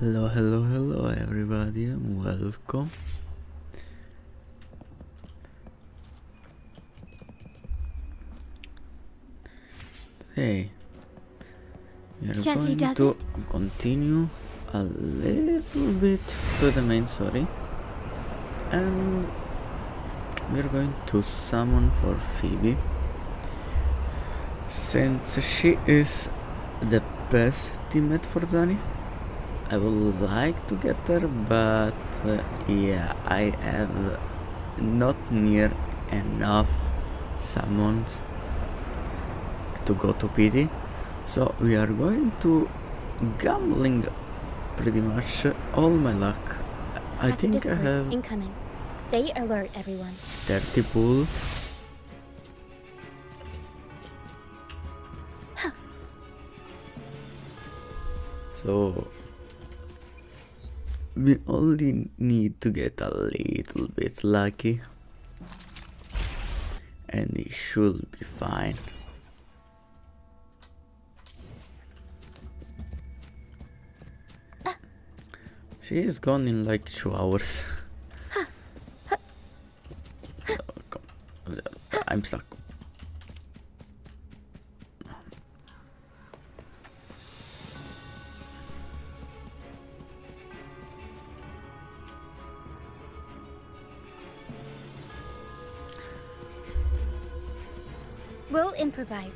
Hello everybody and welcome. Today we are Gently going does to it. continue a little bit to the main story, and we are going to summon for Phoebe, since she is the best teammate for Zani. I would like to get her, but yeah, I have not near enough summons to go to pity, so we are going to gambling pretty much all my luck. I think I have incoming. Stay alert, everyone. 30 pool. So we only need to get a little bit lucky and it should be fine. She is gone in like 2 hours. I'm stuck. We'll improvise.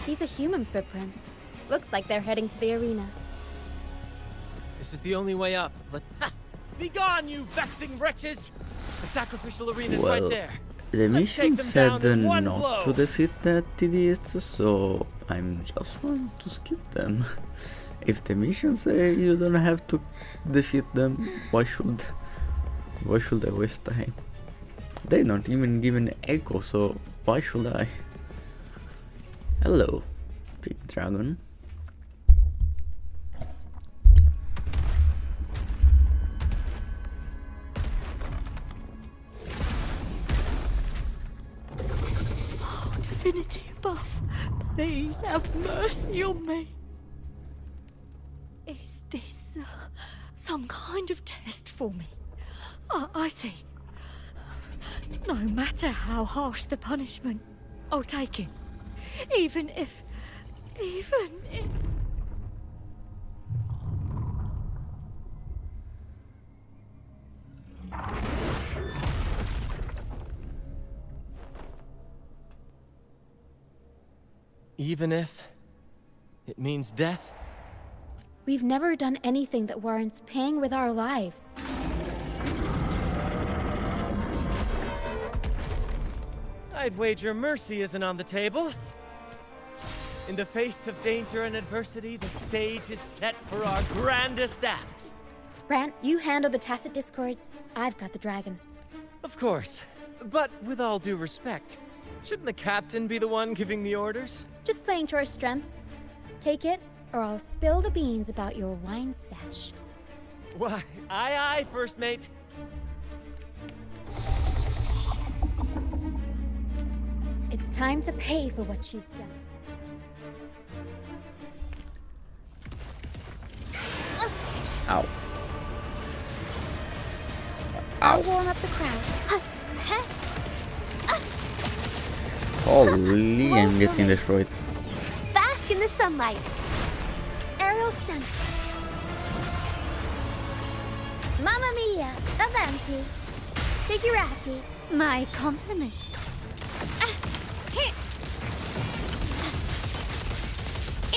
These are human footprints. Looks like they're heading to the arena. This is the only way up. Be gone, you vexing wretches! The sacrificial arena's right there. The Let's mission take them said down in one not blow. to defeat that idiot, so I'm just going to skip them. If the mission say you don't have to defeat them, why should I waste time? They don't even give an echo, so why should I? Hello, big dragon. Oh, divinity above, please have mercy on me. Is this some kind of test for me? I see. No matter how harsh the punishment, I'll take it. Even if... Even if it means death? We've never done anything that warrants paying with our lives. I'd wager mercy isn't on the table. In the face of danger and adversity, the stage is set for our grandest act. Brant, you handle the tacit discords. I've got the dragon. Of course. But with all due respect, shouldn't the captain be the one giving the orders? Just playing to our strengths. Take it, or I'll spill the beans about your wine stash. Why, aye, first mate. It's time to pay for what you've done. Ow. I'll warm up the crowd. Holy, I'm getting destroyed. Bask in the sunlight. Aerial stunt. Mamma mia, avanti. Figurati. My compliments.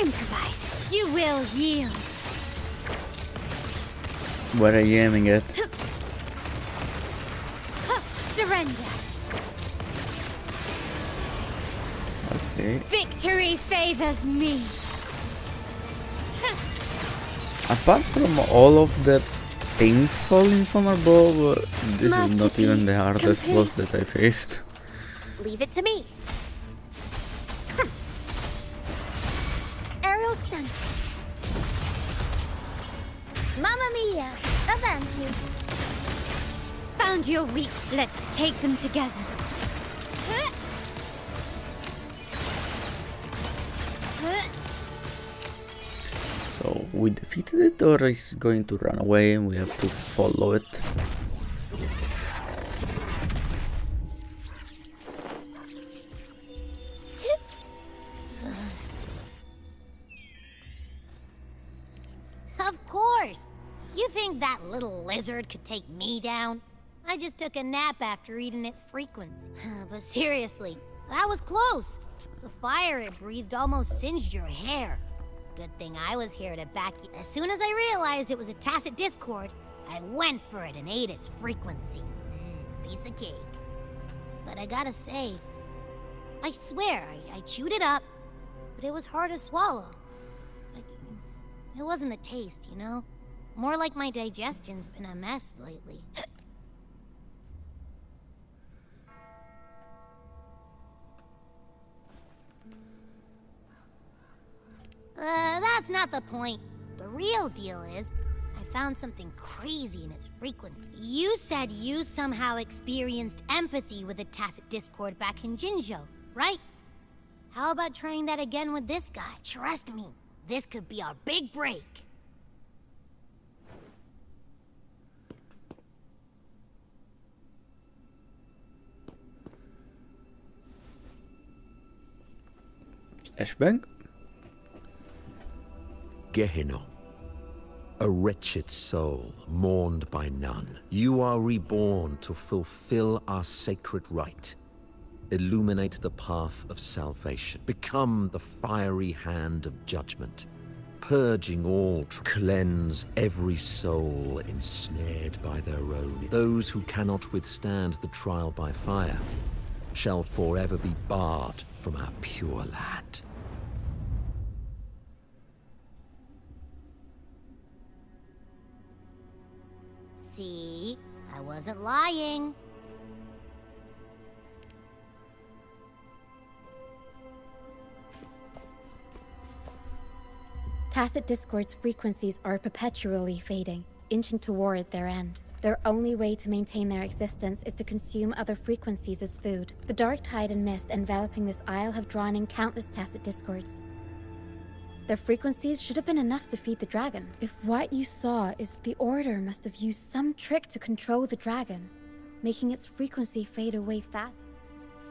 Improvise. You will yield. Where are you aiming at? Surrender. Okay. Victory favors me. Apart from all of the things falling from above, this is not even the hardest boss that I faced. Leave it to me. Aerial stunt. Mamma mia, avanti. Found your weaks. Let's take them together. we defeated it, or is going to run away and we have to follow it? Of course! You think that little lizard could take me down? I just took a nap after eating its frequency. But seriously, that was close. The fire it breathed almost singed your hair. Good thing I was here to back you. As soon as I realized it was a tacit discord, I went for it and ate its frequency. Piece of cake. But I gotta say, I swear, I chewed it up, but it was hard to swallow. It wasn't the taste, you know? More like my digestion's been a mess lately. That's not the point. The real deal is, I found something crazy in its frequency. You said you somehow experienced empathy with the tacit discord back in Jinzhou, right? How about trying that again with this guy? Trust me, this could be our big break. Flashback? Gehenna, a wretched soul mourned by none. You are reborn to fulfill our sacred rite. Illuminate the path of salvation. Become the fiery hand of judgment. Purging all, cleanse every soul ensnared by their own. Those who cannot withstand the trial by fire shall forever be barred from our pure land. See? I wasn't lying. Tacit Discord's frequencies are perpetually fading, inching toward their end. Their only way to maintain their existence is to consume other frequencies as food. The dark tide and mist enveloping this isle have drawn in countless Tacit Discords. Their frequencies should have been enough to feed the dragon. If what you saw is the Order must have used some trick to control the dragon, making its frequency fade away fast.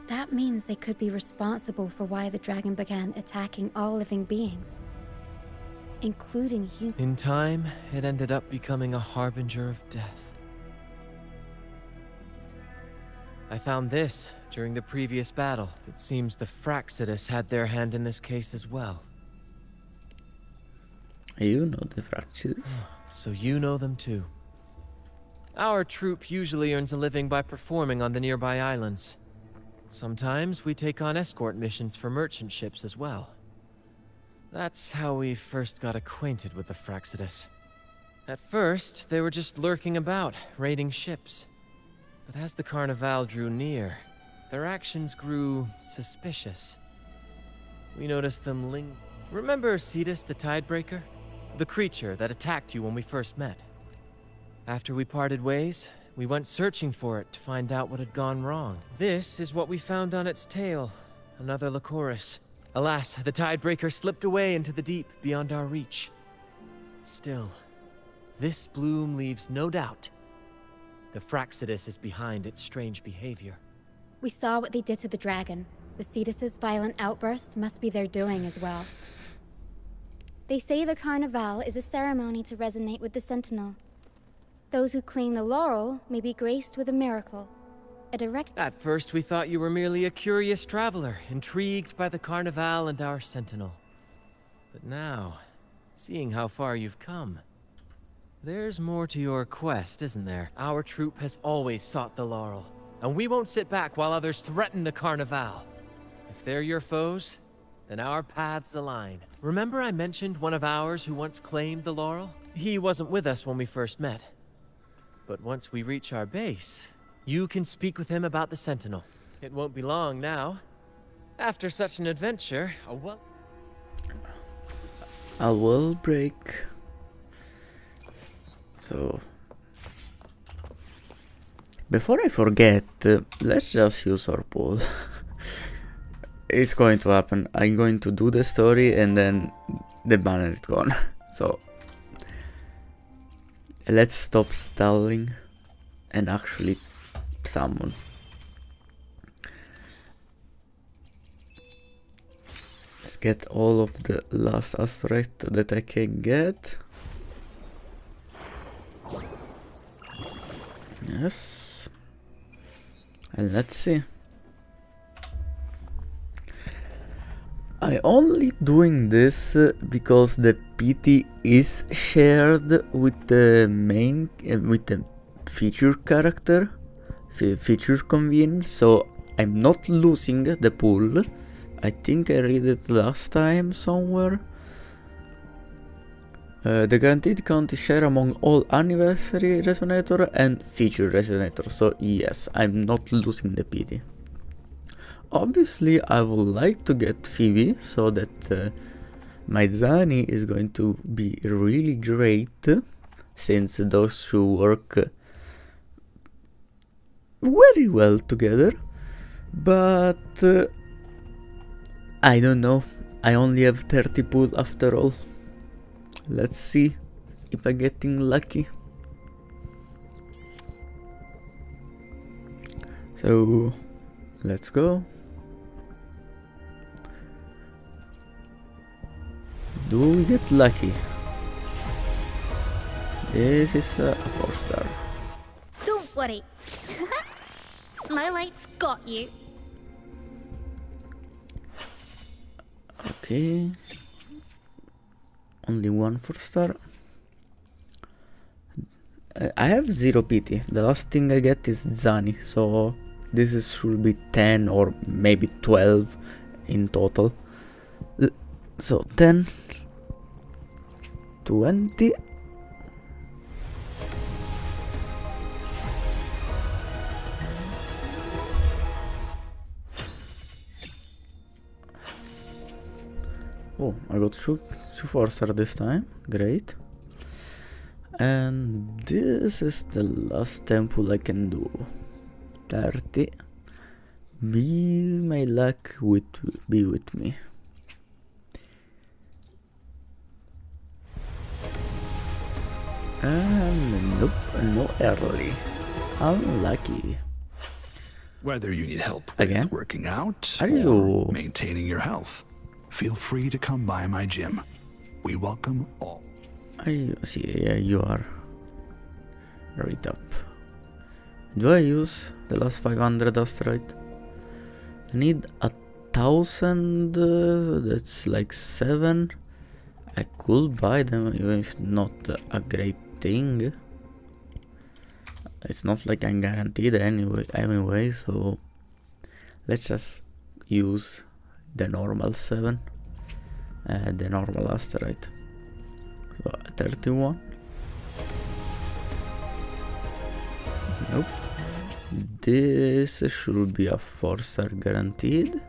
That means they could be responsible for why the dragon began attacking all living beings, including humans. In time, it ended up becoming a harbinger of death. I found this during the previous battle. It seems the Fraxidus had their hand in this case as well. You know the Fraxidus. So you know them too. Our troop usually earns a living by performing on the nearby islands. Sometimes we take on escort missions for merchant ships as well. That's how we first got acquainted with the Fraxidus. At first, they were just lurking about, raiding ships. But as the Carnival drew near, their actions grew suspicious. We noticed them Remember Cetus the Tidebreaker? The creature that attacked you when we first met. After we parted ways, we went searching for it to find out what had gone wrong. This is what we found on its tail, another Lycoris. Alas, the Tidebreaker slipped away into the deep beyond our reach. Still, this bloom leaves no doubt. The Fraxidus is behind its strange behavior. We saw what they did to the dragon. The Cetus's violent outburst must be their doing as well. They say the Carnival is a ceremony to resonate with the Sentinel. Those who claim the laurel may be graced with a miracle. A direct... At first we thought you were merely a curious traveler, intrigued by the Carnival and our Sentinel. But now, seeing how far you've come, there's more to your quest, isn't there? Our troop has always sought the laurel, and we won't sit back while others threaten the Carnival. If they're your foes, then our paths align. Remember I mentioned one of ours who once claimed the laurel? He wasn't with us when we first met. But once we reach our base, you can speak with him about the Sentinel. It won't be long now. After such an adventure, A wall break. So... Before I forget, let's just use our pause. It's going to happen. I'm going to do the story and then the banner is gone. So let's stop stalling and actually summon. Let's get all of the last asteroid that I can get. Yes. And let's see. I only doing this because the PT is shared with the main with the feature character, feature convene, so I'm not losing the pool. I think I read it last time somewhere. The guaranteed count is shared among all anniversary resonator and feature resonator, so yes, I'm not losing the PT. Obviously, I would like to get Phoebe, so that my Zani is going to be really great, since those two work very well together. But I don't know, I only have 30 pool after all. Let's see if I'm getting lucky. So, let's go. Do we get lucky? This is a 4-star. Don't worry. My light's got you. Okay. Only one 4-star. I have 0 PT. The last thing I get is Zani, so should be 10 or maybe 12 in total. So 10, 20. Oh, I got two 4-star this time. Great. And this is the last temple I can do. 30. Be my luck be with me. And nope, no early. Unlucky. Whether you need help Again? with working out Are or you- maintaining your health, feel free to come by my gym. We welcome all. I see, yeah, you are right up. Do I use the last 500 asteroid? I need 1,000, that's like 7. I could buy them even if not a great thing. It's not like I'm guaranteed anyway, so let's just use the normal 7, the normal asteroid. So 31. Nope. This should be a 4-star guaranteed,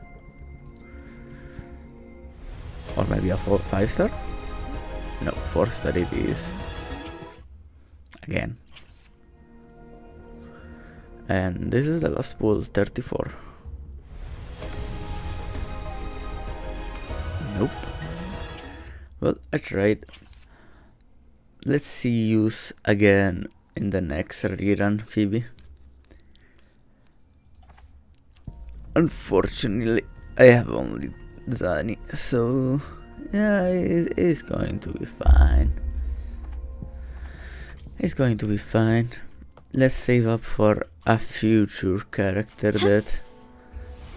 or maybe a 5-star. No, 4-star it is. Again. And this is the last pool, 34. Nope. Well, I tried. Let's see use again in the next rerun, Phoebe. Unfortunately, I have only Zani, so yeah, it's going to be fine. It's going to be fine. Let's save up for a future character that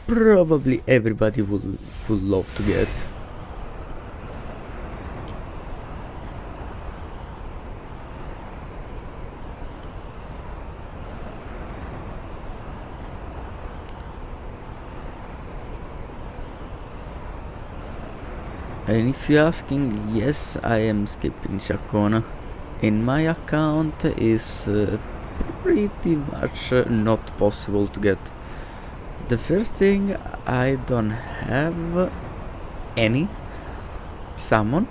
probably everybody would love to get. And if you're asking, yes, I am skipping Chacona. In my account is pretty much not possible to get. The first thing, I don't have any summon.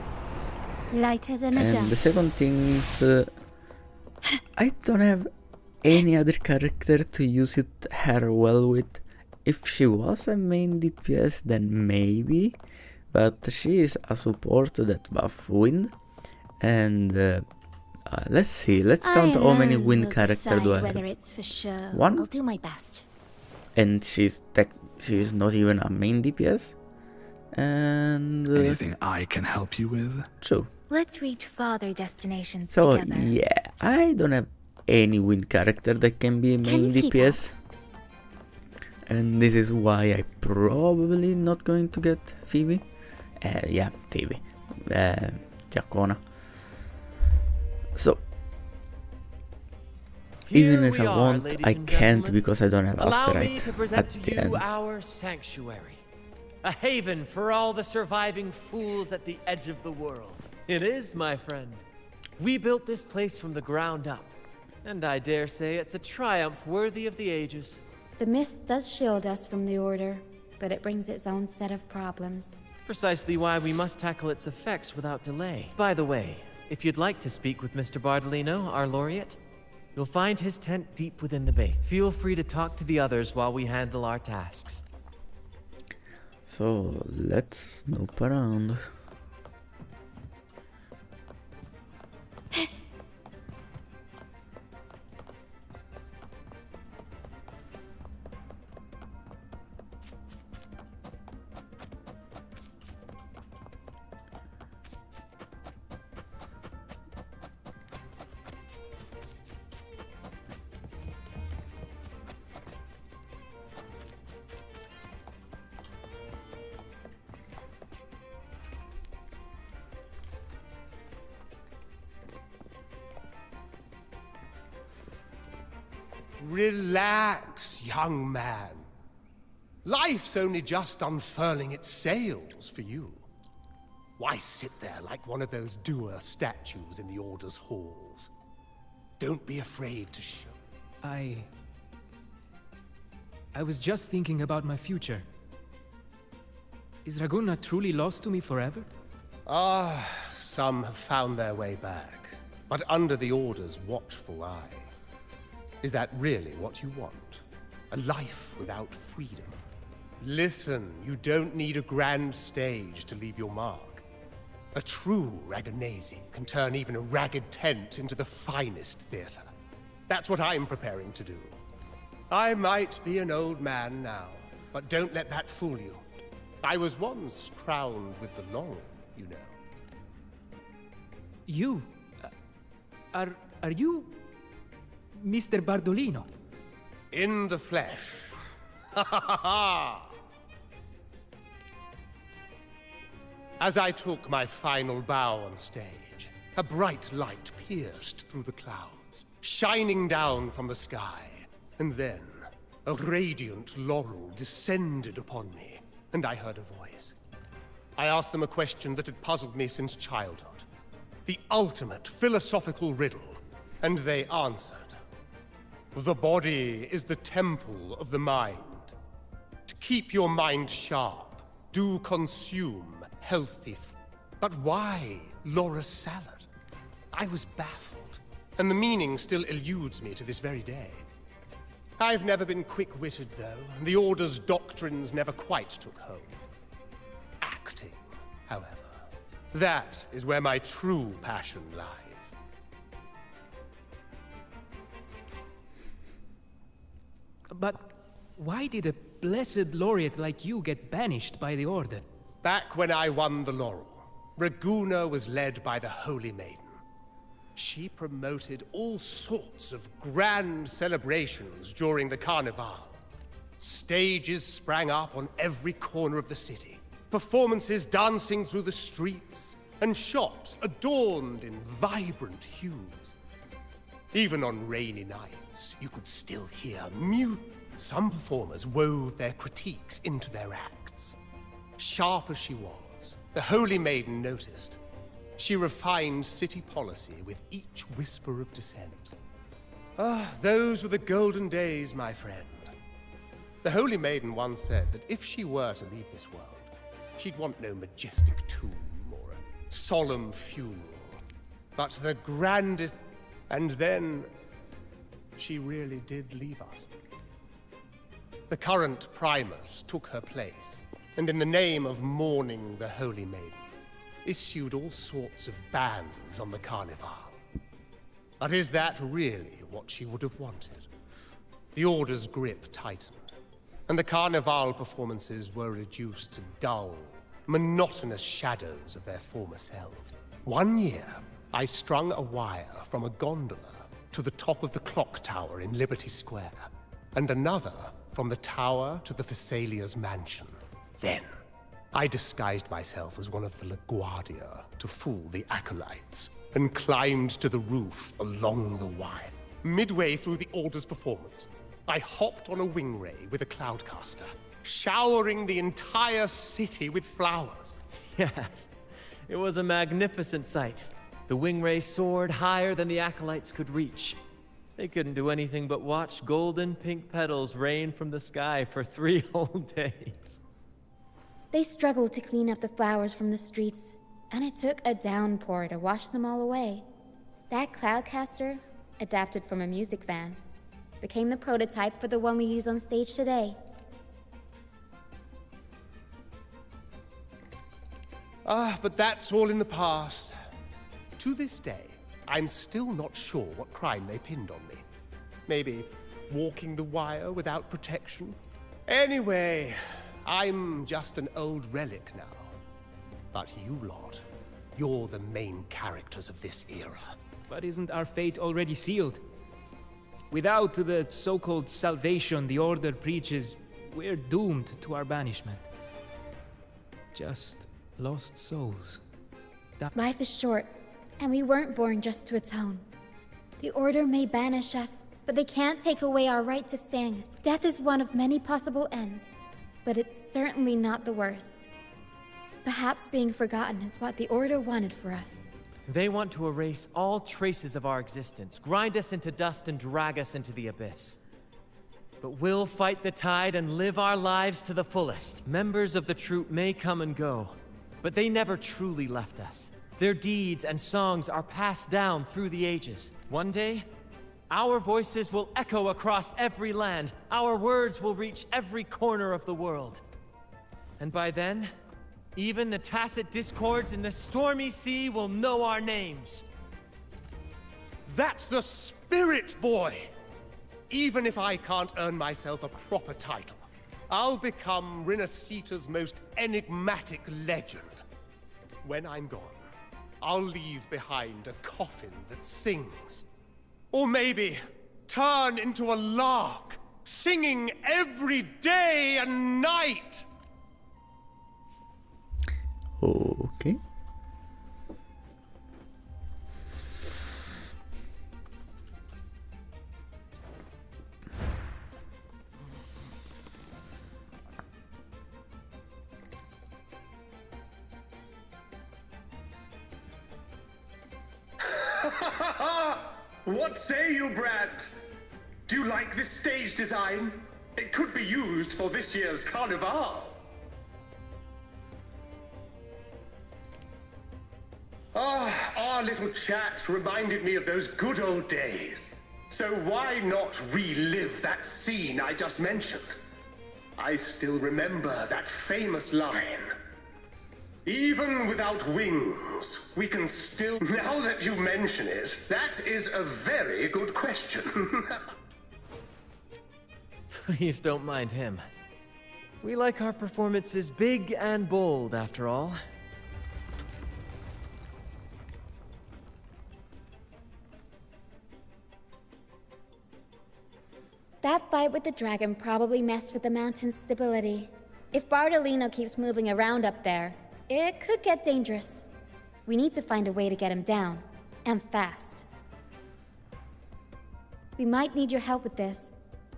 Lighter than a And the dove. second thing is, I don't have any other character to use it her well with. If she was a main DPS, then maybe. But she is a support that buff wind, and Let's see. Let's count how many wind character do I whether have. it's for sure. One? I'll do my best. And she's not even a main DPS. And Anything I can help you with? true. Let's reach farther destinations So together. yeah, I don't have any wind character that can be main you keep DPS. And this is why I probably not going to get Phoebe. Yeah, Phoebe. Giacona. So even Here if we I are, want, ladies I and can't gentlemen. because I don't have Allow me Asterite to at present to the you end. our sanctuary. A haven for all the surviving fools at the edge of the world. It is, my friend. We built this place from the ground up. And I dare say it's a triumph worthy of the ages. The mist does shield us from the Order, but it brings its own set of problems. Precisely why we must tackle its effects without delay. By the way, if you'd like to speak with Mr. Bardolino, our laureate, you'll find his tent deep within the bay. Feel free to talk to the others while we handle our tasks. So let's snoop around. Relax, young man. Life's only just unfurling its sails for you. Why sit there like one of those dour statues in the Order's halls? Don't be afraid to show. I was just thinking about my future. Is Raguna truly lost to me forever? Some have found their way back, but under the Order's watchful eye. Is that really what you want? A life without freedom? Listen, you don't need a grand stage to leave your mark. A true Raganese can turn even a ragged tent into the finest theater. That's what I'm preparing to do. I might be an old man now, but don't let that fool you. I was once crowned with the laurel, you know. You? Are you Mr. Bardolino? In the flesh. Ha ha ha ha! As I took my final bow on stage, a bright light pierced through the clouds, shining down from the sky. And then, a radiant laurel descended upon me, and I heard a voice. I asked them a question that had puzzled me since childhood. The ultimate philosophical riddle, and they answered. The body is the temple of the mind. To keep your mind sharp, do consume healthy But why Laura salad? I was baffled, and the meaning still eludes me to this very day. I've never been quick-witted, though, and the Order's doctrines never quite took hold. Acting, however, that is where my true passion lies. But why did a blessed laureate like you get banished by the Order? Back when I won the laurel, Raguna was led by the Holy Maiden. She promoted all sorts of grand celebrations during the Carnival. Stages sprang up on every corner of the city, performances dancing through the streets, and shops adorned in vibrant hues. Even on rainy nights, you could still hear Some performers wove their critiques into their acts. Sharp as she was, the Holy Maiden noticed. She refined city policy with each whisper of dissent. Those were the golden days, my friend. The Holy Maiden once said that if she were to leave this world, she'd want no majestic tomb or a solemn funeral, but the grandest... And then, she really did leave us. The current Primus took her place, and in the name of mourning the Holy Maiden, issued all sorts of bans on the Carnival. But is that really what she would have wanted? The Order's grip tightened, and the Carnival performances were reduced to dull, monotonous shadows of their former selves. One year, I strung a wire from a gondola to the top of the clock tower in Liberty Square, and another from the tower to the Thessalia's mansion. Then, I disguised myself as one of the LaGuardia to fool the acolytes, and climbed to the roof along the wire. Midway through the Order's performance, I hopped on a wing ray with a cloudcaster, showering the entire city with flowers. Yes, it was a magnificent sight. The wingray soared higher than the acolytes could reach. They couldn't do anything but watch golden pink petals rain from the sky for 3 whole days. They struggled to clean up the flowers from the streets, and it took a downpour to wash them all away. That cloudcaster, adapted from a music van, became the prototype for the one we use on stage today. But that's all in the past. To this day, I'm still not sure what crime they pinned on me. Maybe walking the wire without protection? Anyway, I'm just an old relic now. But you lot, you're the main characters of this era. But isn't our fate already sealed? Without the so-called salvation the Order preaches, we're doomed to our banishment. Just lost souls. Life is short, and we weren't born just to atone. The Order may banish us, but they can't take away our right to sing. Death is one of many possible ends, but it's certainly not the worst. Perhaps being forgotten is what the Order wanted for us. They want to erase all traces of our existence, grind us into dust and drag us into the abyss. But we'll fight the tide and live our lives to the fullest. Members of the troupe may come and go, but they never truly left us. Their deeds and songs are passed down through the ages. One day, our voices will echo across every land. Our words will reach every corner of the world. And by then, even the tacit discords in the stormy sea will know our names. That's the spirit, boy! Even if I can't earn myself a proper title, I'll become Rinasita's most enigmatic legend. When I'm gone, I'll leave behind a coffin that sings. Or maybe turn into a lark, singing every day and night! Okay. What say you, Brad? Do you like this stage design? It could be used for this year's Carnival. Our little chat reminded me of those good old days. So why not relive that scene I just mentioned? I still remember that famous line. Even without wings, we can still... Now that you mention it, that is a very good question. Please don't mind him. We like our performances big and bold, after all. That fight with the dragon probably messed with the mountain's stability. If Bardolino keeps moving around up there, it could get dangerous. We need to find a way to get him down, and fast. We might need your help with this.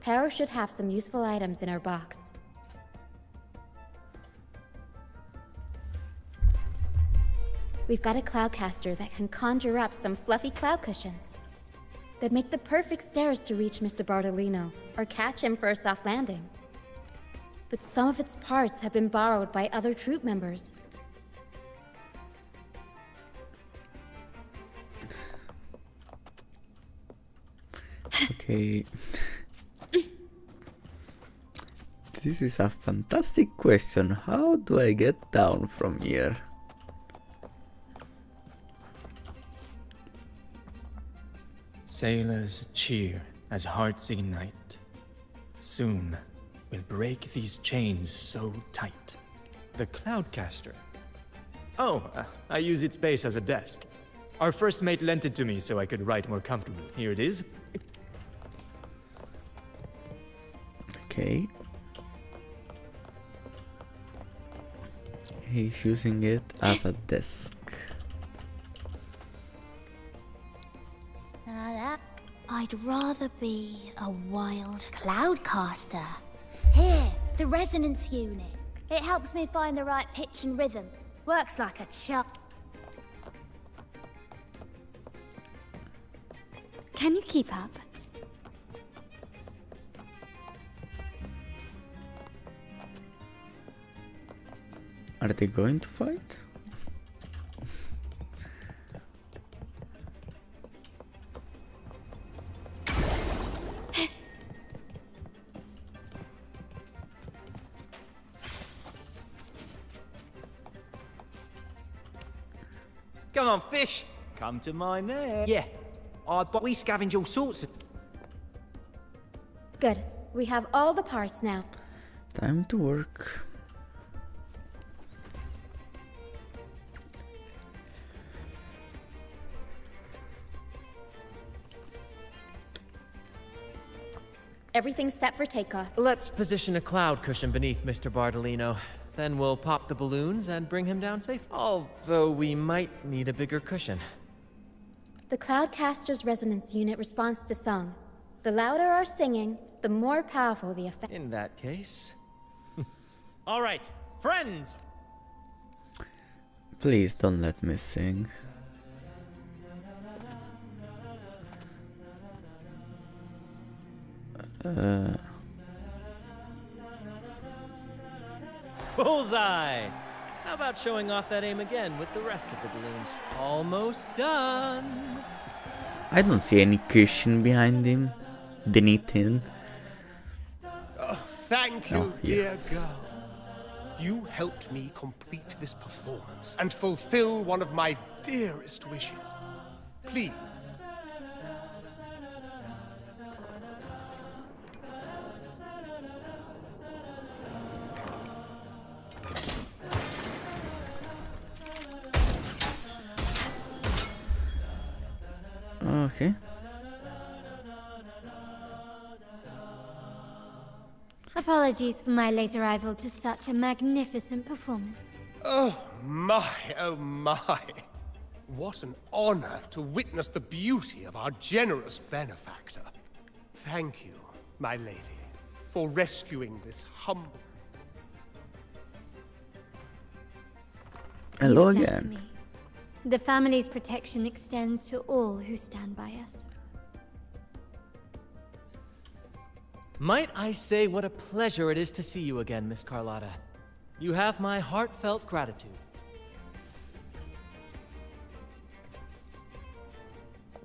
Pero should have some useful items in her box. We've got a cloudcaster that can conjure up some fluffy cloud cushions. They'd make the perfect stairs to reach Mr. Bardolino, or catch him for a soft landing. But some of its parts have been borrowed by other troop members. Okay. This is a fantastic question. How do I get down from here? Sailors cheer as hearts ignite. Soon we'll break these chains so tight. The Cloudcaster. Oh, I use its base as a desk. Our first mate lent it to me so I could write more comfortably. Here it is. Okay. He's using it as a desk. I'd rather be a wild cloudcaster. Here, the resonance unit. It helps me find the right pitch and rhythm. Works like a charm. Can you keep up? Are they going to fight? Come on, fish. Come to my net. Yeah, we scavenge all sorts of... Good. We have all the parts now. Time to work. Everything's set for takeoff. Let's position a cloud cushion beneath Mr. Bardolino. Then we'll pop the balloons and bring him down safe. Although we might need a bigger cushion. The Cloudcaster's resonance unit responds to song. The louder our singing, the more powerful the effect. In that case... All right, friends! Please don't let me sing. Bullseye! How about showing off that aim again with the rest of the balloons? Almost done! I don't see any cushion behind him. Beneath him. Oh, thank you, Oh, yeah. dear girl. You helped me complete this performance and fulfill one of my dearest wishes. Please. Okay. Apologies for my late arrival to such a magnificent performance. Oh my, oh my. What an honor to witness the beauty of our generous benefactor. Thank you, my lady, for rescuing this humble... Hello You flatter again. me. The family's protection extends to all who stand by us. Might I say what a pleasure it is to see you again, Miss Carlotta. You have my heartfelt gratitude.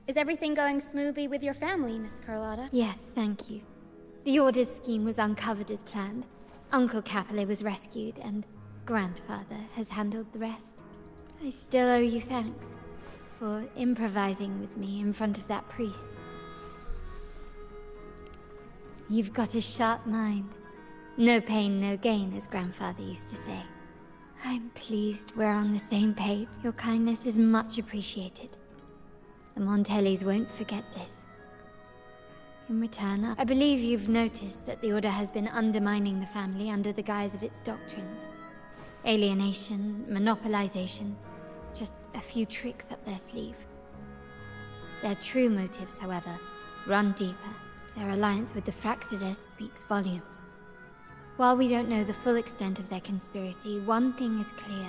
Is everything going smoothly with your family, Miss Carlotta? Yes, thank you. The Order's scheme was uncovered as planned. Uncle Capilet was rescued, and Grandfather has handled the rest. I still owe you thanks for improvising with me in front of that priest. You've got a sharp mind. No pain, no gain, as Grandfather used to say. I'm pleased we're on the same page. Your kindness is much appreciated. The Montellis won't forget this. In return, I believe you've noticed that the Order has been undermining the family under the guise of its doctrines. Alienation, monopolization, just a few tricks up their sleeve. Their true motives, however, run deeper. Their alliance with the Fraxidus speaks volumes. While we don't know the full extent of their conspiracy, one thing is clear.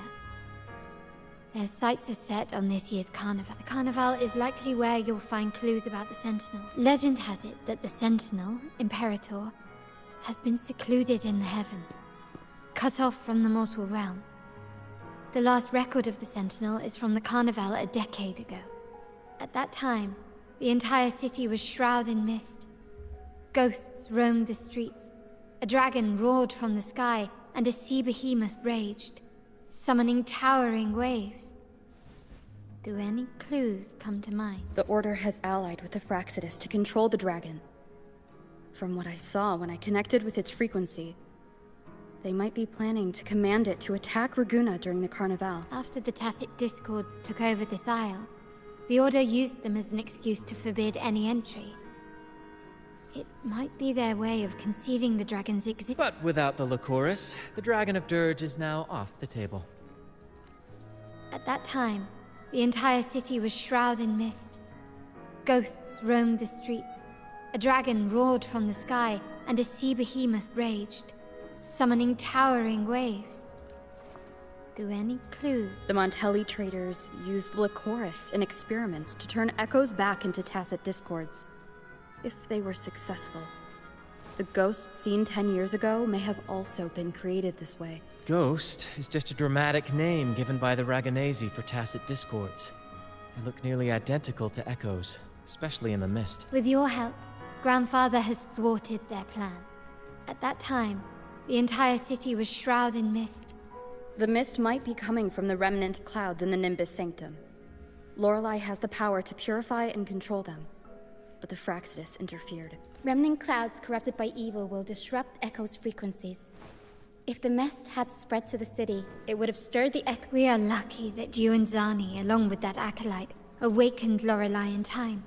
Their sights are set on this year's carnival. The carnival is likely where you'll find clues about the Sentinel. Legend has it that the Sentinel, Imperator, has been secluded in the heavens, cut off from the mortal realm. The last record of the Sentinel is from the carnival a decade ago. At that time, the entire city was shrouded in mist. Ghosts roamed the streets. A dragon roared from the sky, and a sea behemoth raged, summoning towering waves. Do any clues come to mind? The Order has allied with the Fraxidus to control the dragon. From what I saw when I connected with its frequency, they might be planning to command it to attack Raguna during the Carnival. After the Tacit Discords took over this isle, the Order used them as an excuse to forbid any entry. It might be their way of concealing the dragon's existence. But without the Lycoris, the Dragon of Dirge is now off the table. At that time, the entire city was shrouded in mist. Ghosts roamed the streets. A dragon roared from the sky, and a sea behemoth raged, summoning towering waves. Do any clues? The Montelli traders used Lycoris in experiments to turn echoes back into Tacit Discords. If they were successful, the ghost seen 10 years ago may have also been created this way. Ghost is just a dramatic name given by the Raganesi for Tacit Discords. They look nearly identical to echoes, especially in the mist. With your help, Grandfather has thwarted their plan. At that time, the entire city was shrouded in mist. The mist might be coming from the remnant clouds in the Nimbus Sanctum. Lorelei has the power to purify and control them, but the Fraxidus interfered. Remnant clouds corrupted by evil will disrupt Echo's frequencies. If the mist had spread to the city, it would have stirred the Echo. We are lucky that you and Zani, along with that acolyte, awakened Lorelei in time.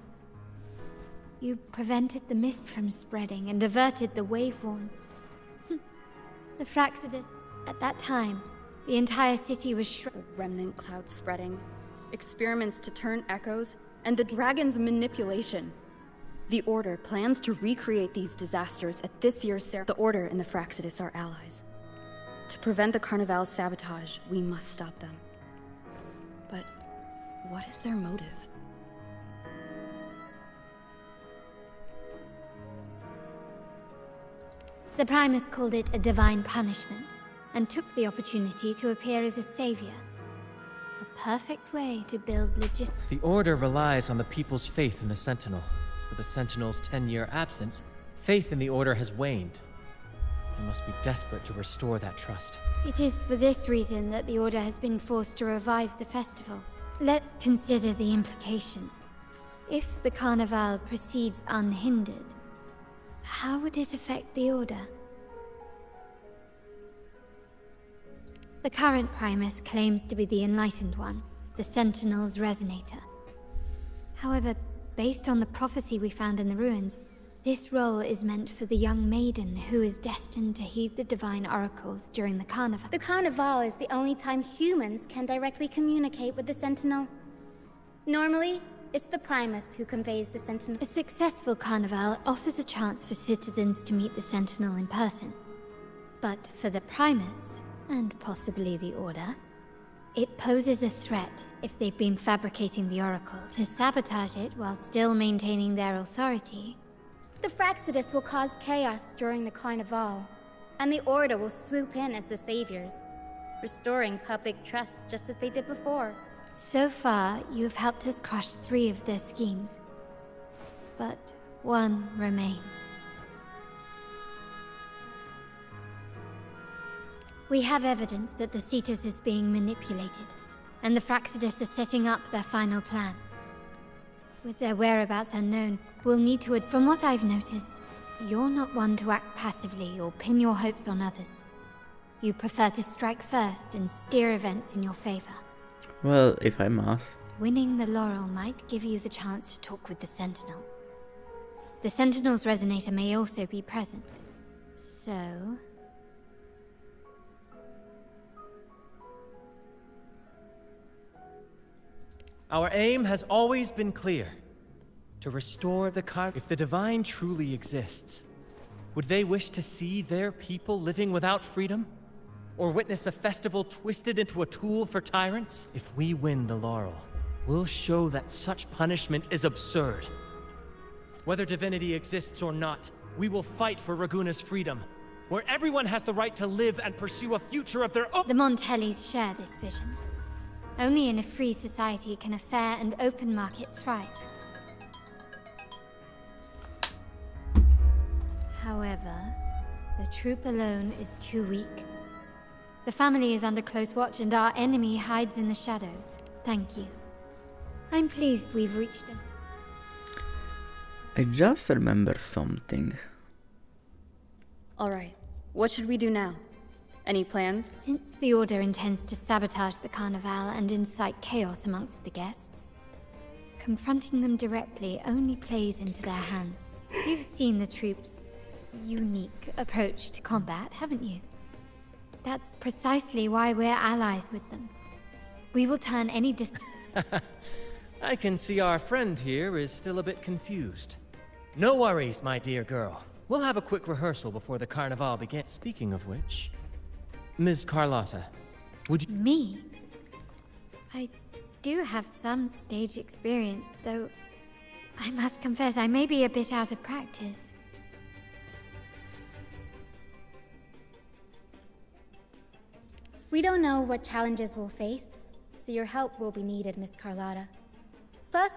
You prevented the mist from spreading and averted the wave-worn. The Fraxidus. At that time, the entire city was The remnant clouds spreading, experiments to turn echoes, and the dragon's manipulation. The Order plans to recreate these disasters at this year's ceremony. The Order and the Fraxidus are allies. To prevent the Carnival's sabotage, we must stop them. But what is their motive? The Primus called it a divine punishment, and took the opportunity to appear as a savior. A perfect way to build The Order relies on the people's faith in the Sentinel. With the Sentinel's 10-year absence, faith in the Order has waned. They must be desperate to restore that trust. It is for this reason that the Order has been forced to revive the festival. Let's consider the implications. If the Carnival proceeds unhindered, how would it affect the Order? The current Primus claims to be the Enlightened One, the Sentinel's Resonator. However, based on the prophecy we found in the ruins, this role is meant for the young maiden who is destined to heed the divine oracles during the Carnival. The Carnival is the only time humans can directly communicate with the Sentinel. Normally, it's the Primus who conveys the Sentinel. A successful Carnival offers a chance for citizens to meet the Sentinel in person. But for the Primus, and possibly the Order, it poses a threat if they've been fabricating the Oracle to sabotage it while still maintaining their authority. The Fraxidus will cause chaos during the Carnival, and the Order will swoop in as the saviors, restoring public trust just as they did before. So far, you've helped us crush 3 of their schemes. But one remains. We have evidence that the Cetus is being manipulated, and the Fraxidus are setting up their final plan. With their whereabouts unknown, we'll need to From what I've noticed, you're not one to act passively or pin your hopes on others. You prefer to strike first and steer events in your favor. Well, if I must. Winning the laurel might give you the chance to talk with the Sentinel. The Sentinel's Resonator may also be present. So... Our aim has always been clear. To restore the If the Divine truly exists, would they wish to see their people living without freedom? Or witness a festival twisted into a tool for tyrants? If we win the laurel, we'll show that such punishment is absurd. Whether divinity exists or not, we will fight for Raguna's freedom, where everyone has the right to live and pursue a future of their own. The Montellis share this vision. Only in a free society can a fair and open market thrive. However, the troop alone is too weak. The family is under close watch and our enemy hides in the shadows. Thank you. I'm pleased we've reached him. I just remember something. All right, what should we do now? Any plans? Since the Order intends to sabotage the Carnival and incite chaos amongst the guests, confronting them directly only plays into their hands. You've seen the troops' unique approach to combat, haven't you? That's precisely why we're allies with them. We will turn any I can see our friend here is still a bit confused. No worries, my dear girl. We'll have a quick rehearsal before the Carnival begins. Speaking of which, Ms. Carlotta, would you— Me? I do have some stage experience, though I must confess I may be a bit out of practice. We don't know what challenges we'll face, so your help will be needed, Miss Carlotta. Plus,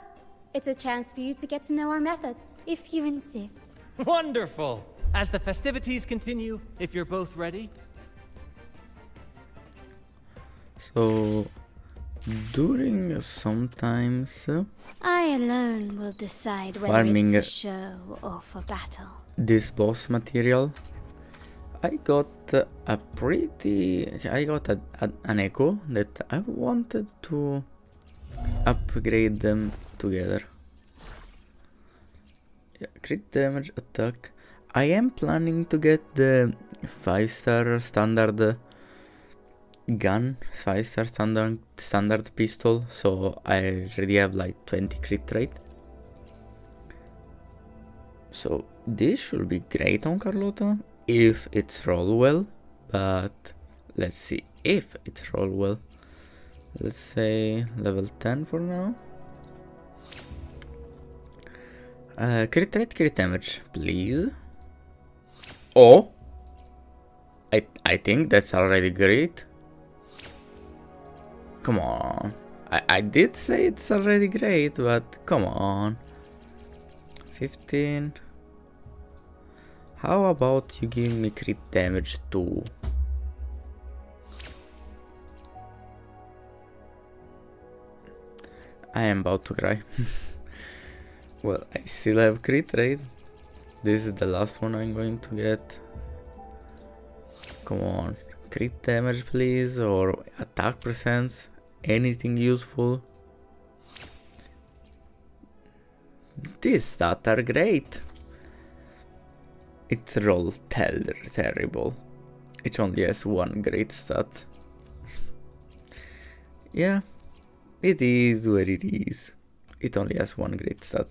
it's a chance for you to get to know our methods. If you insist. Wonderful! As the festivities continue, if you're both ready. So, during sometimes I alone will decide whether farming it's for show or for battle. this boss material, I got an echo that I wanted to upgrade them together. Yeah, crit damage, attack. I am planning to get the 5-star standard gun, 5-star standard pistol, so I already have like 20 crit rate. So this should be great on Carlotta if it's roll well, but let's see if it's roll well. Let's say level 10 for now. Crit rate, crit damage, please. Oh, I think that's already great. Come on. I did say it's already great, but come on. 15. How about you give me crit damage too? I am about to cry. Well, I still have crit rate. This is the last one I'm going to get. Come on. Crit damage please, or attack percent. Anything useful. These stats are great. It's roll terrible. It only has one great stat. Yeah, it is what it is. It only has one great stat.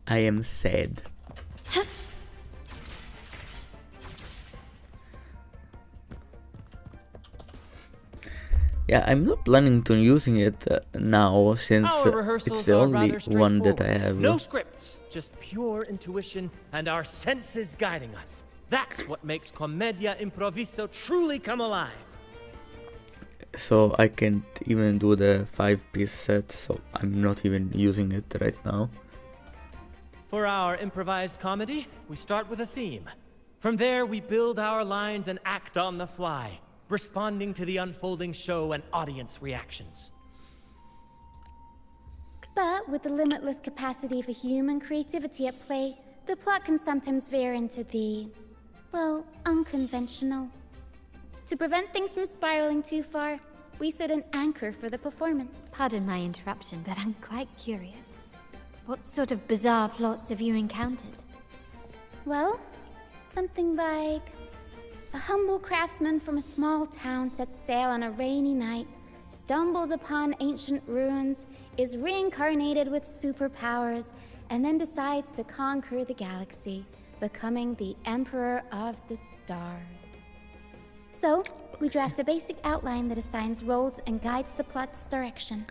I am sad. Yeah, I'm not planning to using it now, since it's the only one that I have. No scripts, just pure intuition and our senses guiding us. That's what makes Commedia Improviso truly come alive. So I can't even do the 5-piece set, so I'm not even using it right now. For our improvised comedy, we start with a theme. From there, we build our lines and act on the fly, responding to the unfolding show and audience reactions. But with the limitless capacity for human creativity at play, the plot can sometimes veer into the, well, unconventional. To prevent things from spiraling too far, we set an anchor for the performance. Pardon my interruption, but I'm quite curious. What sort of bizarre plots have you encountered? Well, something like a humble craftsman from a small town sets sail on a rainy night, stumbles upon ancient ruins, is reincarnated with superpowers, and then decides to conquer the galaxy, becoming the Emperor of the Stars. So, we draft a basic outline that assigns roles and guides the plot's direction.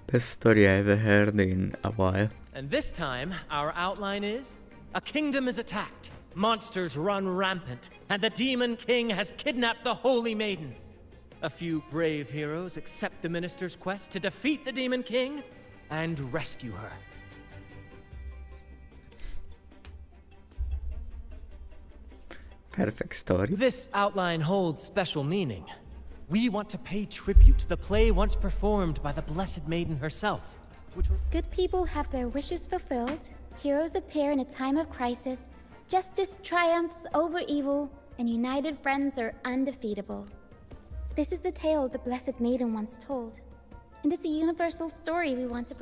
Best story I've ever heard in a while. And this time, our outline is: a kingdom is attacked, monsters run rampant, and the Demon King has kidnapped the Holy Maiden. A few brave heroes accept the minister's quest to defeat the Demon King and rescue her. Perfect story. This outline holds special meaning. We want to pay tribute to the play once performed by the Blessed Maiden herself. Good people have their wishes fulfilled, heroes appear in a time of crisis, justice triumphs over evil, and united friends are undefeatable. This is the tale the Blessed Maiden once told, and it's a universal story we want to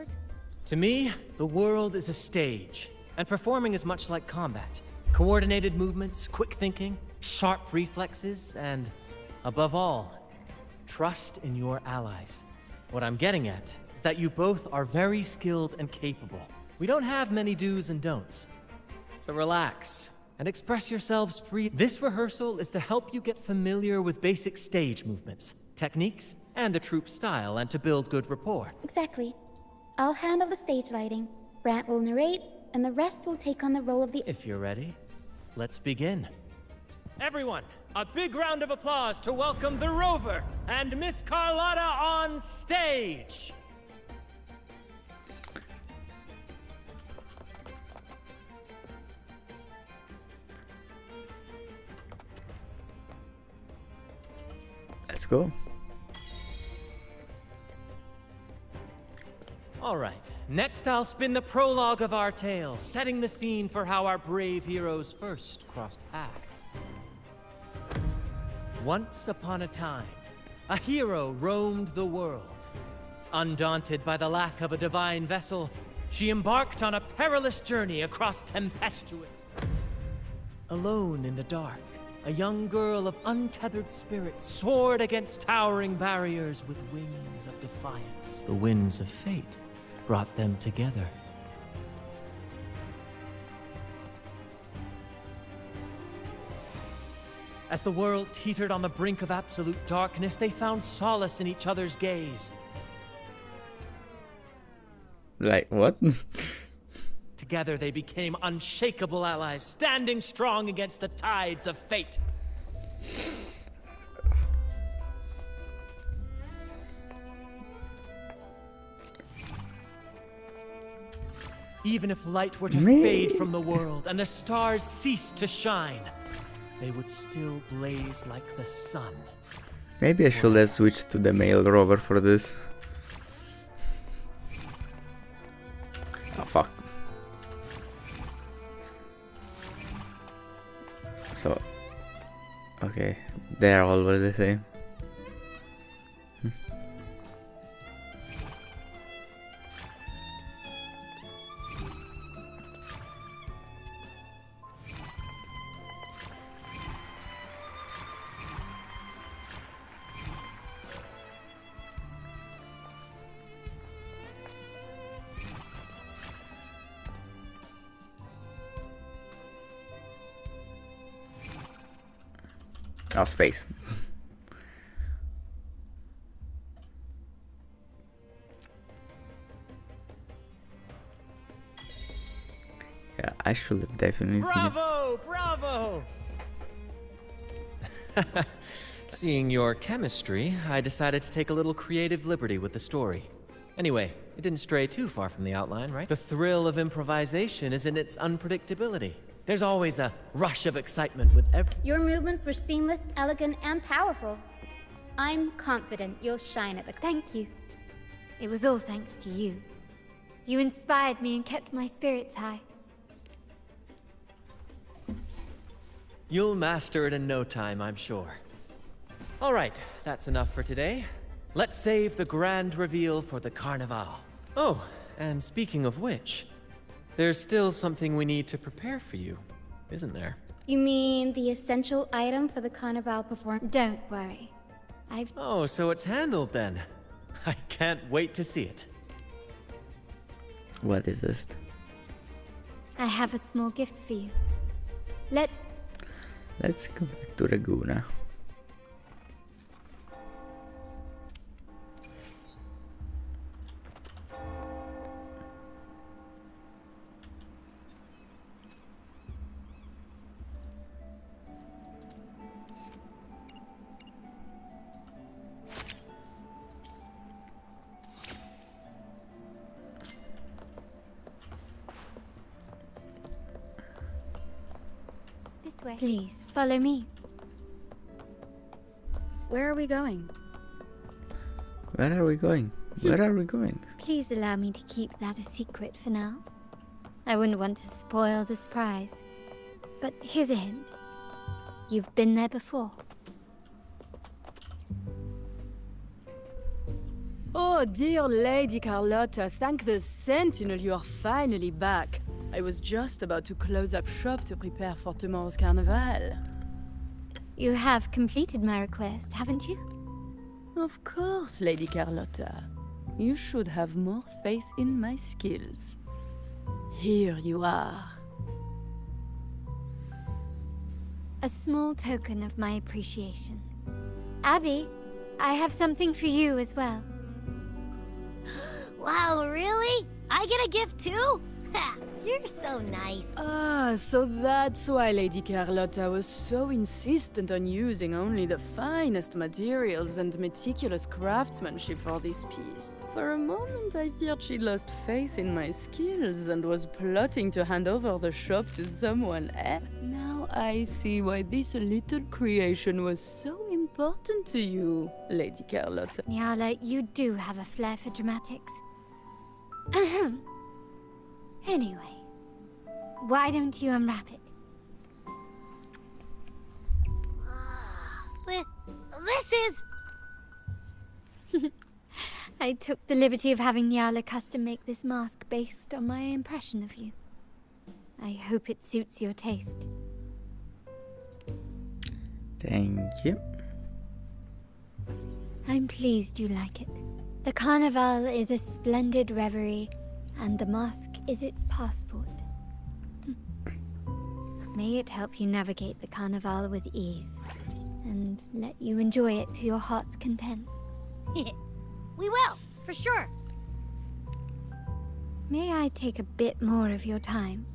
To me, the world is a stage, and performing is much like combat. Coordinated movements, quick thinking, sharp reflexes, and, above all, trust in your allies. What I'm getting at is that you both are very skilled and capable. We don't have many do's and don'ts. So relax and express yourselves free. This rehearsal is to help you get familiar with basic stage movements, techniques, and the troupe style, and to build good rapport. Exactly. I'll handle the stage lighting, Brant will narrate, and the rest will take on the role of the— If you're ready, let's begin. Everyone, a big round of applause to welcome the Rover and Miss Carlotta on stage! Let's go. All right, next I'll spin the prologue of our tale, setting the scene for how our brave heroes first crossed paths. Once upon a time, a hero roamed the world. Undaunted by the lack of a divine vessel, she embarked on a perilous journey across tempestuous. Alone in the dark, a young girl of untethered spirit soared against towering barriers with wings of defiance. The winds of fate brought them together. As the world teetered on the brink of absolute darkness, they found solace in each other's gaze. Like, what? Together they became unshakable allies, standing strong against the tides of fate. Even if light were to fade from the world and the stars cease to shine, they would still blaze like the sun. Maybe I should have switched to the male rover for this. Oh fuck. So, okay, they are all the same. Oh, space. Yeah, I should have definitely. Bravo! Bravo! Seeing your chemistry, I decided to take a little creative liberty with the story. Anyway, it didn't stray too far from the outline, right? The thrill of improvisation is in its unpredictability. There's always a rush of excitement with every— Your movements were seamless, elegant, and powerful. I'm confident you'll shine at the— Thank you. It was all thanks to you. You inspired me and kept my spirits high. You'll master it in no time, I'm sure. All right, that's enough for today. Let's save the grand reveal for the Carnival. Oh, and speaking of which, there's still something we need to prepare for you, isn't there? You mean the essential item for the Carnival performance? Don't worry. Oh, so it's handled then. I can't wait to see it. What is this? I have a small gift for you. Let's go back to Laguna. This way. Please, follow me. Where are we going? Where are we going? Where are we going? Please allow me to keep that a secret for now. I wouldn't want to spoil the surprise. But here's a hint. You've been there before. Oh, dear Lady Carlotta, thank the Sentinel you are finally back. I was just about to close up shop to prepare for tomorrow's carnival. You have completed my request, haven't you? Of course, Lady Carlotta. You should have more faith in my skills. Here you are. A small token of my appreciation. Abby, I have something for you as well. Wow, really? I get a gift too? Ha! You're so nice. Ah, so that's why Lady Carlotta was so insistent on using only the finest materials and meticulous craftsmanship for this piece. For a moment, I feared she lost faith in my skills and was plotting to hand over the shop to someone else. Now I see why this little creation was so important to you, Lady Carlotta. Nyala, you do have a flair for dramatics. Anyway, why don't you unwrap it? This is... I took the liberty of having Nyala custom make this mask based on my impression of you. I hope it suits your taste. Thank you. I'm pleased you like it. The carnival is a splendid reverie, and the mask is its passport. May it help you navigate the carnival with ease, and let you enjoy it to your heart's content. We will, for sure. May I take a bit more of your time?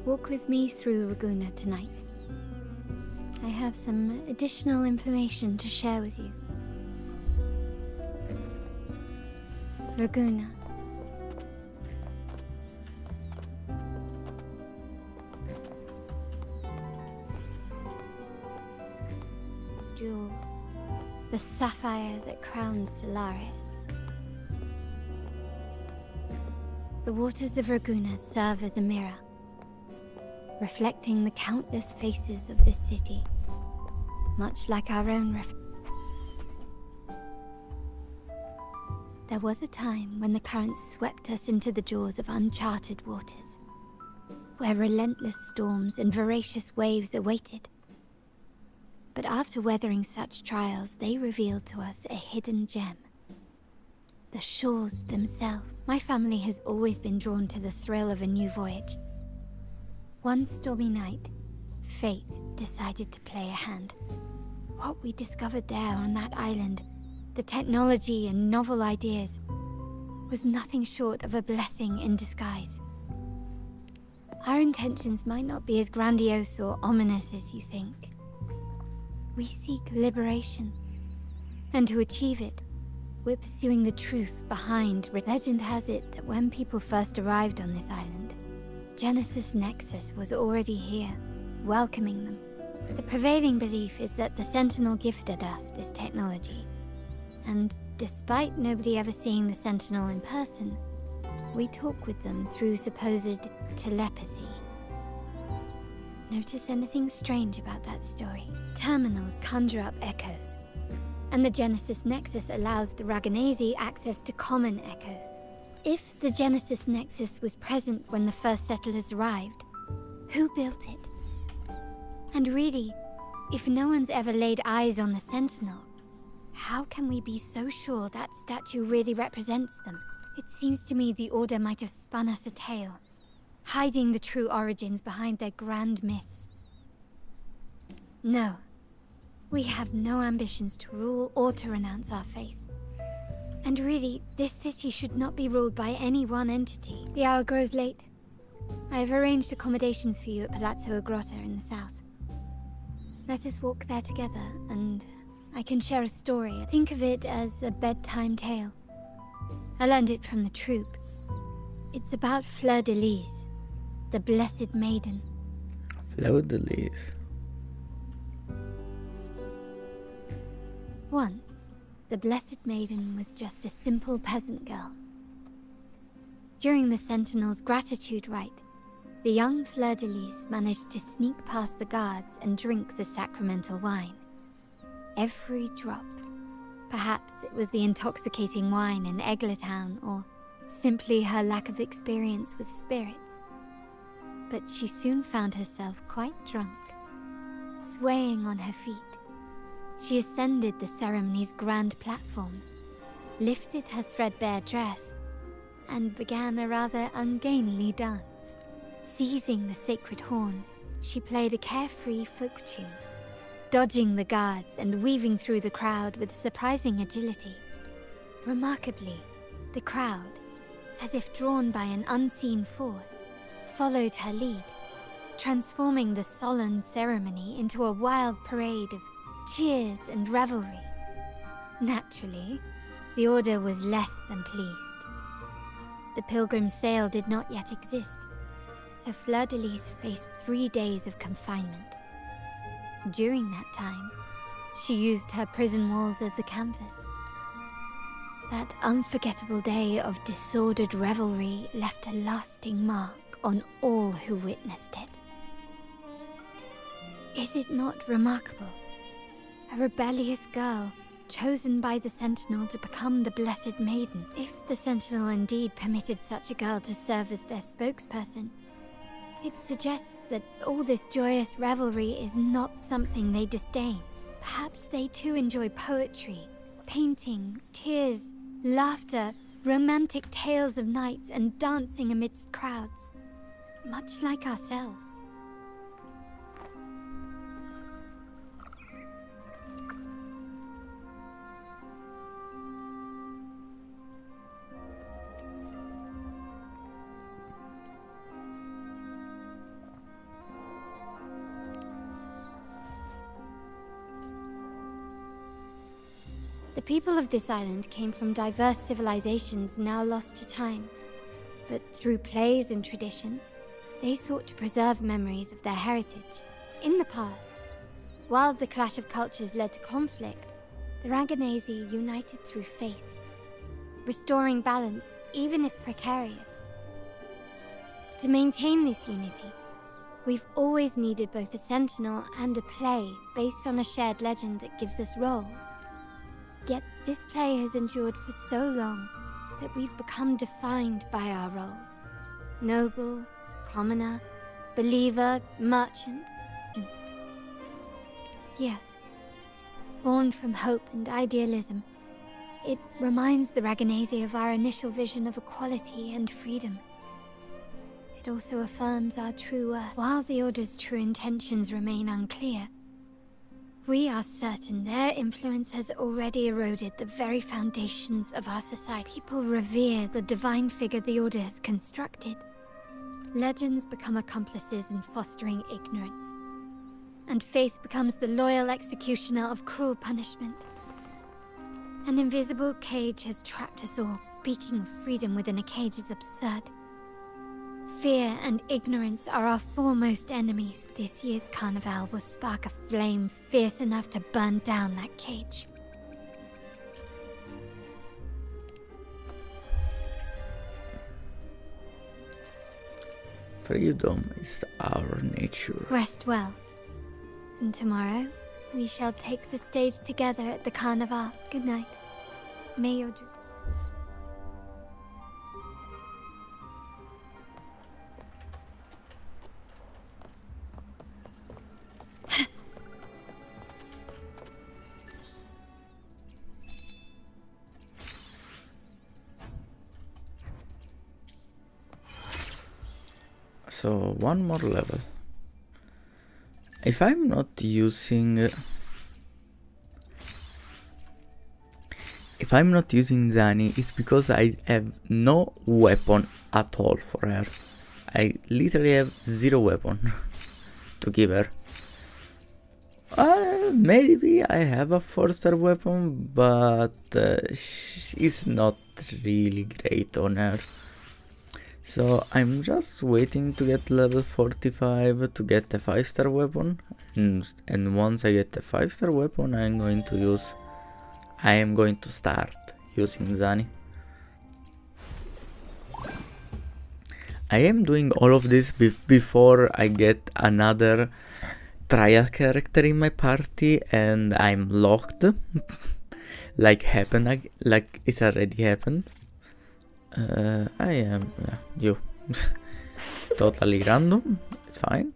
Walk with me through Ragusa tonight. I have some additional information to share with you. Ragusa. This jewel, the sapphire that crowns Solaris. The waters of Ragusa serve as a mirror, reflecting the countless faces of this city, much like our own There was a time when the currents swept us into the jaws of uncharted waters, where relentless storms and voracious waves awaited. But after weathering such trials, they revealed to us a hidden gem. The shores themselves. My family has always been drawn to the thrill of a new voyage. One stormy night, fate decided to play a hand. What we discovered there on that island, the technology and novel ideas, was nothing short of a blessing in disguise. Our intentions might not be as grandiose or ominous as you think. We seek liberation, and to achieve it, we're pursuing the truth behind. Legend has it that when people first arrived on this island, Genesis Nexus was already here, welcoming them. The prevailing belief is that the Sentinel gifted us this technology, and despite nobody ever seeing the Sentinel in person, we talk with them through supposed telepathy. Notice anything strange about that story? Terminals conjure up echoes, and the Genesis Nexus allows the Raganesi access to common echoes. If the Genesis Nexus was present when the first settlers arrived, who built it? And really, if no one's ever laid eyes on the Sentinel, how can we be so sure that statue really represents them? It seems to me the Order might have spun us a tale, hiding the true origins behind their grand myths. No, we have no ambitions to rule or to renounce our faith. And really, this city should not be ruled by any one entity. The hour grows late. I have arranged accommodations for you at Palazzo Grotta in the south. Let us walk there together, and I can share a story. Think of it as a bedtime tale. I learned it from the troop. It's about Fleur de Lis, the Blessed Maiden. Fleur de Lis. Once, the Blessed Maiden was just a simple peasant girl. During the Sentinel's gratitude rite, the young Fleur-de-Lis managed to sneak past the guards and drink the sacramental wine. Every drop. Perhaps it was the intoxicating wine in Eglintown, or simply her lack of experience with spirits. But she soon found herself quite drunk. Swaying on her feet, she ascended the ceremony's grand platform, lifted her threadbare dress, and began a rather ungainly dance. Seizing the sacred horn, she played a carefree folk tune, dodging the guards and weaving through the crowd with surprising agility. Remarkably, the crowd, as if drawn by an unseen force, followed her lead, transforming the solemn ceremony into a wild parade of cheers and revelry. Naturally, the Order was less than pleased. The pilgrim sale did not yet exist, so Fleur-de-Lis faced 3 days of confinement. During that time, she used her prison walls as a canvas. That unforgettable day of disordered revelry left a lasting mark on all who witnessed it. Is it not remarkable? A rebellious girl, chosen by the Sentinel to become the Blessed Maiden. If the Sentinel indeed permitted such a girl to serve as their spokesperson, it suggests that all this joyous revelry is not something they disdain. Perhaps they too enjoy poetry, painting, tears, laughter, romantic tales of knights, and dancing amidst crowds, much like ourselves. The people of this island came from diverse civilizations now lost to time, but through plays and tradition, they sought to preserve memories of their heritage. In the past, while the clash of cultures led to conflict, the Raganazi united through faith, restoring balance even if precarious. To maintain this unity, we've always needed both a sentinel and a play based on a shared legend that gives us roles. Yet this play has endured for so long that we've become defined by our roles. Noble, commoner, believer, merchant. Yes, born from hope and idealism, it reminds the Raganazi of our initial vision of equality and freedom. It also affirms our true worth. While the Order's true intentions remain unclear, we are certain their influence has already eroded the very foundations of our society. People revere the divine figure the Order has constructed. Legends become accomplices in fostering ignorance, and faith becomes the loyal executioner of cruel punishment. An invisible cage has trapped us all. Speaking of freedom within a cage is absurd. Fear and ignorance are our foremost enemies. This year's carnival will spark a flame fierce enough to burn down that cage. Freedom is our nature. Rest well. And tomorrow, we shall take the stage together at the carnival. Good night. May your dreams... So one more level. If I'm not using Zani, it's because I have no weapon at all for her. I literally have 0 weapon to give her. Maybe I have a 4-star weapon, but she's not really great on her. So I'm just waiting to get level 45 to get a 5-star weapon, and once I get a 5-star weapon I'm going to use I am going to start using Zani. I am doing all of this before I get another trial character in my party and I'm locked. like it's already happened. I am you. Totally random. It's fine.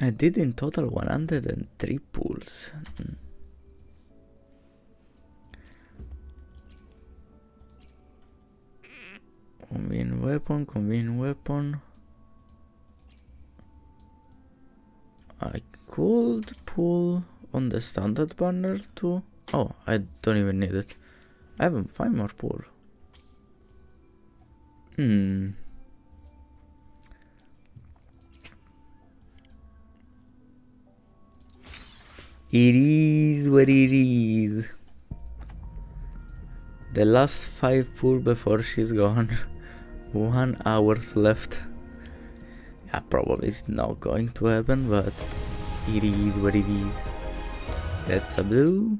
I did in total 103 pulls. Convenient weapon. I could pull on the standard banner too. Oh, I don't even need it. I have 5 more pull. It is what it is. The last 5 pull before she's gone. 1 hour left. Yeah, probably it's not going to happen, but it is what it is. That's a blue.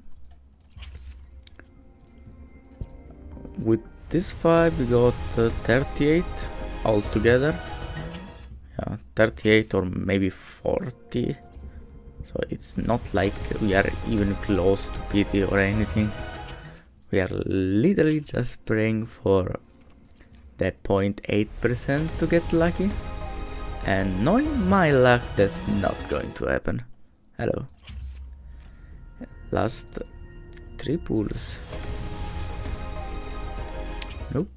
With this 5 we got 38 altogether. Yeah, 38 or maybe 40. So it's not like we are even close to pity or anything. We are literally just praying for the 0.8% to get lucky. And knowing my luck, that's not going to happen. Hello. Last 3 pulls. Nope.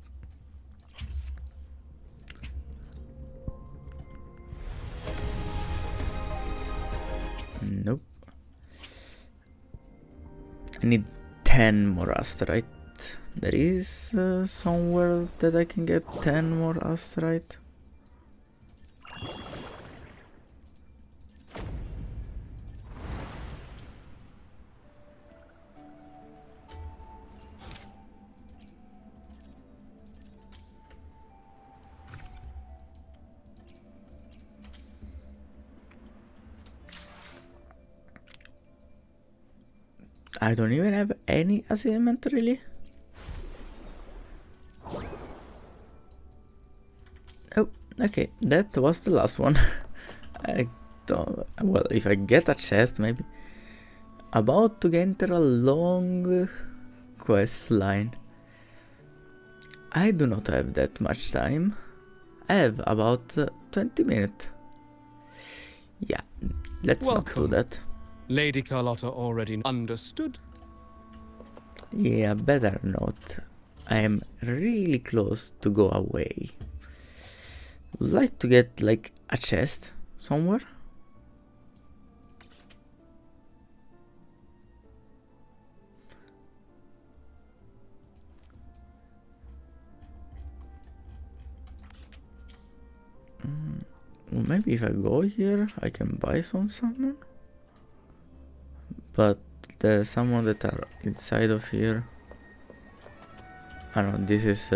Nope. I need 10 more asteroid. There is somewhere that I can get 10 more asteroid. I don't even have any assignment really. Oh, okay, that was the last one. I don't. Well, if I get a chest, maybe. About to enter a long quest line. I do not have that much time. I have about 20 minutes. Yeah, let's not do that. Lady Carlotta already understood? Yeah, better not. I am really close to go away. Would like to get like a chest somewhere. Well, maybe if I go here, I can buy some salmon. But the salmon that are inside of here, I don't know, this is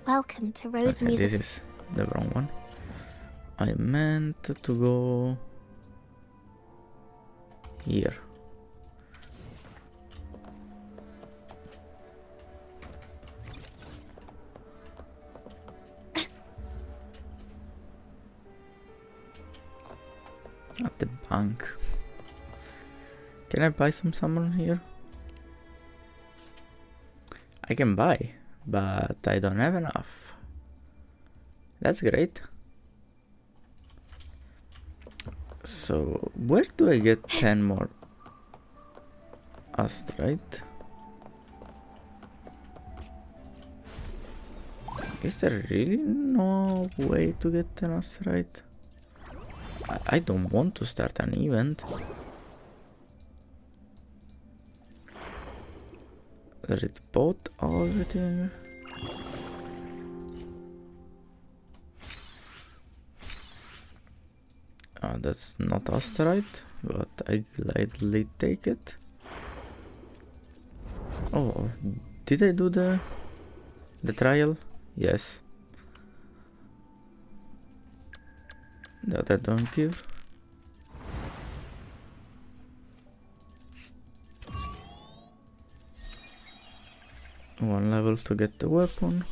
Welcome to Rose okay, Music. this is the wrong one. I meant to go here. At the bank. Can I buy some salmon here? I can buy, but I don't have enough. That's great. So, where do I get 10 more asteroid? Is there really no way to get 10 asteroid? I don't want to start an event. Did it bought everything? that's not asteroid, but I gladly take it. Oh, did I do the trial? Yes. That I don't give. One level to get the weapon.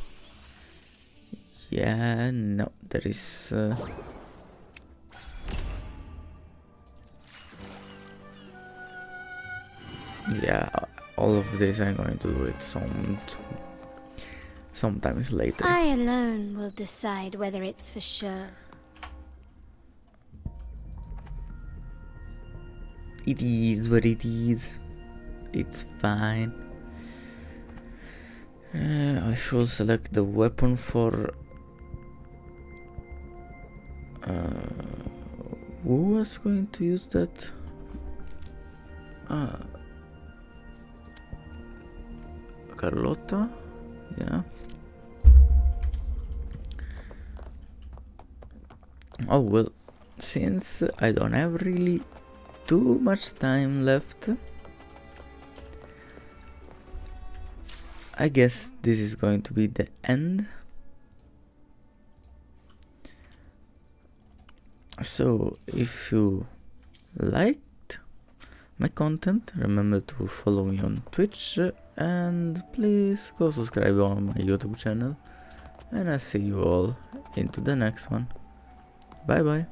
Yeah, no, there is... yeah, all of this I'm going to do it sometimes later. I alone will decide whether it's for sure. It is what it is. It's fine. I should select the weapon for... who was going to use that? Carlotta? Yeah. Oh well, since I don't have really too much time left, I guess this is going to be the end. So if you liked my content, remember to follow me on Twitch and please go subscribe on my YouTube channel, and I'll see you all into the next one. Bye bye.